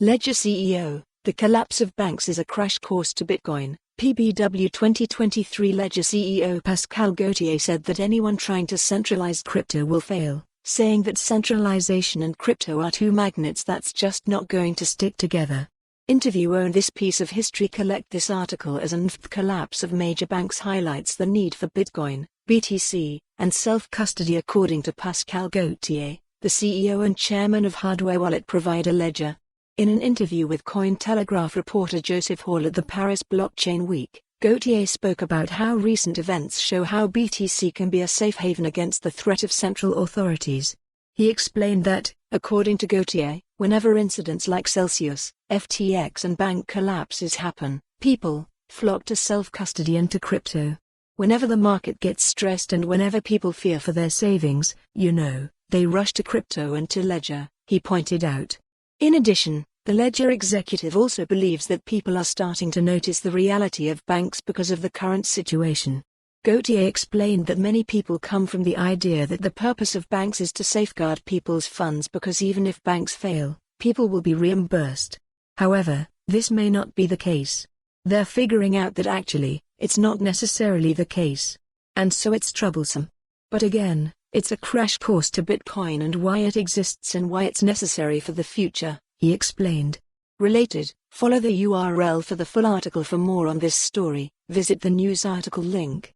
Ledger CEO, the collapse of banks is a crash course to Bitcoin. PBW 2023 Ledger CEO Pascal Gauthier said that anyone trying to centralize crypto will fail, saying that centralization and crypto are two magnets that's just not going to stick together. Interview own this piece of history. Collect this article as an collapse of major banks highlights the need for Bitcoin, BTC, and self-custody according to Pascal Gauthier, the CEO and chairman of hardware wallet provider Ledger. In an interview with Cointelegraph reporter Joseph Hall at the Paris Blockchain Week, Gauthier spoke about how recent events show how BTC can be a safe haven against the threat of central authorities. He explained that, according to Gauthier, whenever incidents like Celsius, FTX and bank collapses happen, people flock to self-custody and to crypto. Whenever the market gets stressed and whenever people fear for their savings, they rush to crypto and to Ledger, he pointed out. In addition, the Ledger executive also believes that people are starting to notice the reality of banks because of the current situation. Gauthier explained that many people come from the idea that the purpose of banks is to safeguard people's funds because even if banks fail, people will be reimbursed. However, this may not be the case. They're figuring out that actually, it's not necessarily the case. And so it's troublesome. But again, it's a crash course to Bitcoin and why it exists and why it's necessary for the future, he explained. Related, follow the URL for the full article. For more on this story, visit the news article link.